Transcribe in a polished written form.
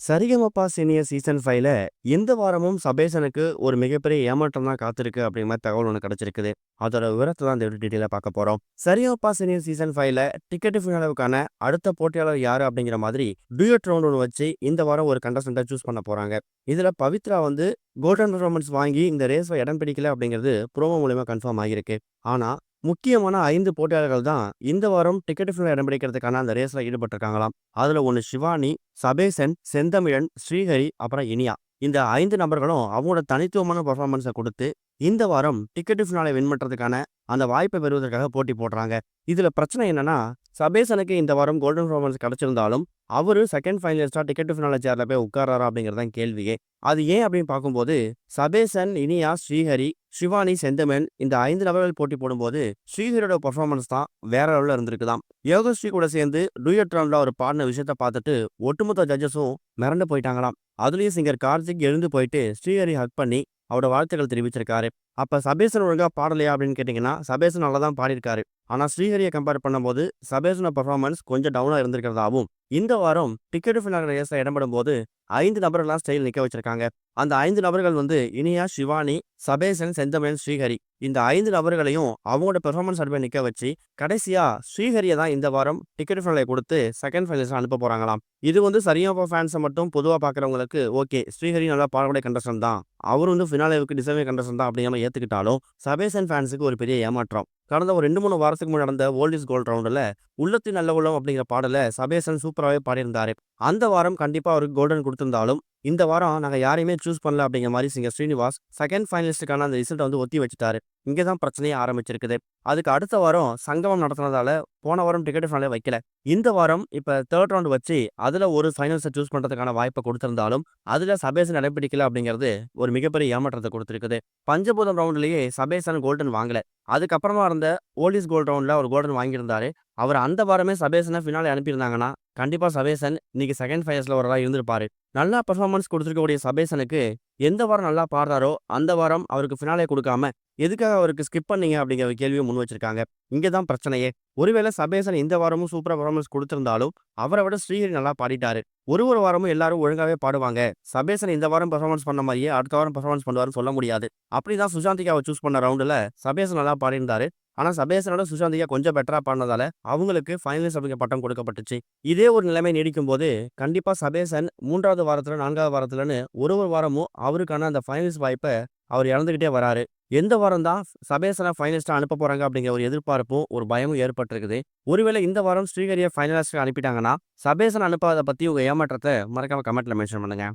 Sa Re Ga Ma Pa senior season 5ல இந்த வாரமும் சபேசனுக்கு ஒரு மிகப்பெரிய ஏமாற்றம் தான் காத்திருக்கு அப்படிங்கிற மாதிரி தகவல் ஒன்று கிடைச்சிருக்குது. அதோட விவரத்தை தான் இந்த டீட்டெயிலாக பார்க்க போறோம். சரிகமபா சீனியர் சீசன் 5ல டிக்கெட் ஃபினாலேவுக்கான அடுத்த போட்டியாளர் யாரு அப்படிங்கிற மாதிரி டூயட் ரவுண்ட் ஒன்று வச்சு இந்த வாரம் ஒரு கண்டஸ்டன்ட்டை சூஸ் பண்ண போறாங்க. இதுல பவித்ரா வந்து கோல்டன் பெர்ஃபார்மன்ஸ் வாங்கி இந்த ரேஸ்ல இடம் பிடிக்கல அப்படிங்கிறது ப்ரோமோ மூலமா கன்ஃபார்ம் ஆகியிருக்கு. ஆனா முக்கியமான 5 போட்டியாளர்கள் தான் இந்த வாரம் டிக்கெட் ஃபினால இடம் பிடிக்கிறதுக்கான அந்த ரேஸ்ல ஈடுபட்டிருக்காங்களாம். அதுல ஒன்னு சிவானி, சபேசன், செந்தமிழன், ஸ்ரீஹரி, அப்புறம் இனியா. இந்த 5 நபர்களும் அவங்களோட தனித்துவமான பெர்ஃபார்மன்ஸை கொடுத்து இந்த வாரம் டிக்கெட் ஃபினாலே வின் பண்றதுக்கான அந்த வாய்ப்பை பெறுவதற்காக போட்டி போடுறாங்க. இதுல பிரச்சனை என்னன்னா, சபேசனுக்கு இந்த வாரம் கோல்டன் பெர்ஃபார்மன்ஸ் கிடைச்சிருந்தாலும் அவரு செகண்ட் ஃபைனலிஸ்டா டிக்கெட் ஃபினாலே சேர்ல போய் உட்கார்றாரா அப்படிங்கிறது தான் கேள்வியே. அது ஏன் அப்படின்னு பார்க்கும்போது சபேசன், இனியா, ஸ்ரீஹரி, சிவானி, செந்தமிழன் இந்த 5 நபர்கள் போட்டி போடும்போது ஸ்ரீஹரியோட பெர்ஃபார்மன்ஸ் தான் வேற லெவல்ல இருந்திருக்குதாம். யோகஸ்ரீ கூட சேர்ந்து டூயட் ரவுண்ட்ல அவர் பாடின விஷயத்த பார்த்துட்டு ஒட்டுமொத்த ஜட்ஜஸும் மிரண்டு போயிட்டாங்களாம். அதுலயும் சிங்கர் கார்த்திக் எழுந்து போயிட்டு ஸ்ரீஹரி ஹக் பண்ணி அவரோட வாழ்த்துக்கள் தெரிவிச்சிருக்காரு. அப்ப சபேசன் ஒழுங்கா பாடலையா அப்படின்னு கேட்டீங்கன்னா, சபேசன் நல்லா தான் பாடியிருக்காரு. ஆனா ஸ்ரீஹரியை கம்பேர் பண்ணும்போது சபேசனோட பெர்ஃபார்மன்ஸ் கொஞ்சம் டவுனா இருந்திருக்கிறதாவும், இந்த வாரம் டிக்கெட் ஃபினாலே ரேஸ்ல இடம்பெறும் போது 5 நபர்கள்லாம் ஸ்டைல் நிக்க வச்சிருக்காங்க. அந்த 5 நபர்கள் வந்து இனியா, சிவானி, சபேசன், செந்தமிழன், ஸ்ரீஹரி. இந்த 5 நபர்களையும் அவங்களோட பெர்ஃபார்மன்ஸ் அடுப்பை நிக்க வச்சு கடைசியா ஸ்ரீஹரியை தான் இந்த வாரம் டிக்கெட் ஃபினாலே கொடுத்து செகண்ட் ஃபைனல்ஸ் அனுப்ப போறாங்களாம். இது வந்து சரிகமபா ஃபேன்ஸை மட்டும் பொதுவா பார்க்குறவங்களுக்கு ஓகே, ஸ்ரீஹரி நல்லா பாடக்கூடிய கண்டஸ்டன்ட் தான், அவர் வந்து ஃபினாலேவுக்கு டிசர்விங் கண்டஸ்டன்ட் தான் அப்படிங்கிற ஏத்துக்கிட்டாலும் சபேசன் ஃபேன்ஸுக்கு ஒரு பெரிய ஏமாற்றம். கடந்த ஒரு 2, 3 வாரத்துக்கு முன்னாடி நடந்த ஓல்ட் இஸ் கோல்ட் ரவுண்டுல உள்ளத்தின் நல்ல உள்ளம் அப்படிங்கிற பாடல சபேசன் சூப்பராகவே பாடியிருந்தாரு. அந்த வாரம் கண்டிப்பா அவருக்கு கோல்டன் கொடுத்திருந்தாலும் இந்த வாரம் நாங்க யாரையுமே சூஸ் பண்ணல அப்படிங்கிற மாதிரி சிங்கர் ஸ்ரீனிவாஸ் செகண்ட் ஃபைனலிஸ்டுக்கான அந்த ரிசல்ட்டை வந்து ஒத்தி வச்சுட்டாரு. இங்கே தான் பிரச்சனையே ஆரம்பிச்சிருக்குது. அதுக்கு அடுத்த வாரம் சங்கமம் நடத்துனதால போன வாரம் டிக்கெட் ஃபினாலே வைக்கல. இந்த வாரம் இப்ப தேர்ட் ரவுண்ட் வச்சு அதுல ஒரு ஃபைனல்ஸை சூஸ் பண்றதுக்கான வாய்ப்பை கொடுத்திருந்தாலும் அதுல சபேசன் இடைப்பிடிக்கல அப்படிங்கிறது ஒரு மிகப்பெரிய ஏமாற்றத்தை கொடுத்திருக்குது. பஞ்சபூதம் ரவுண்ட்லயே சபேசன் கோல்டன் வாங்கல. அதுக்கப்புறமா இருந்த ஓல்ட் இஸ் கோல்ட் ரவுண்ட்ல அவர் கோல்டன் வாங்கியிருந்தாரு. அவர் அந்த வாரமே சபேசனை ஃபினாலே அனுப்பியிருந்தாங்கன்னா கண்டிப்பா சபேசன் இன்னைக்கு செகண்ட் ஃபைனல்ஸ்ல ஒரு இருந்திருப்பாரு. நல்லா பெர்ஃபார்மன்ஸ் கொடுத்துருக்கக்கூடிய சபேசனுக்கு எந்த வாரம் நல்லா பாடுறாரோ அந்த வாரம் அவருக்கு ஃபினாலே கொடுக்காம எதுக்காக அவருக்கு ஸ்கிப் பண்ணீங்க அப்படிங்கிற ஒரு கேள்வியை முன் வச்சிருக்காங்க. இங்கே தான் பிரச்சனையே. ஒருவேளை சபேசன் இந்த வாரமும் சூப்பரா பெர்ஃபார்மன்ஸ் கொடுத்திருந்தாலும் அவரை விட ஸ்ரீஹரி நல்லா பாடிட்டாரு. ஒரு வாரமும் எல்லாரும் ஒழுங்காவே பாடுவாங்க. சபேசன் இந்த வாரம் பெர்ஃபார்மன்ஸ் பண்ண மாதிரியே அடுத்த வாரம் பெர்ஃபார்மன்ஸ் பண்ணுவாருன்னு சொல்ல முடியாது. அப்படிதான் சுசாந்திகாவை சூஸ் பண்ண ரவுண்டுல சபேசன் நல்லா பாடியிருந்தாரு. ஆனா சபேசனோட சுசாந்திகா கொஞ்சம் பெட்டரா பாடினதால அவங்களுக்கு ஃபைனலிஸ்ட் அப்படிங்கிற பட்டம் கொடுக்கப்பட்டுச்சு. இதே ஒரு நிலைமை நீடிக்கும் போது கண்டிப்பா சபேசன் 3வது வாரத்துல 4வது வாரத்துலன்னு ஒரு வாரமும் அவருக்கான அந்த ஃபைனலிஸ்ட் வாய்ப்பை அவர் இழந்துகிட்டே வராரு. எந்த வாரம் தான் சபேசனை ஃபைனலிஸ்டா அனுப்ப போறாங்க அப்படிங்கிற ஒரு எதிர்பார்ப்பும் ஒரு பயமும் ஏற்பட்டிருக்குது. ஒருவேளை இந்த வாரம் ஸ்ரீஹரியை ஃபைனலிஸ்ட் அனுப்பிட்டாங்கன்னா சபேசன் அனுப்பாத பத்தி உங்க ஏமாற்றத்தை மறக்காம கமெண்ட்ல மென்ஷன் பண்ணுங்க.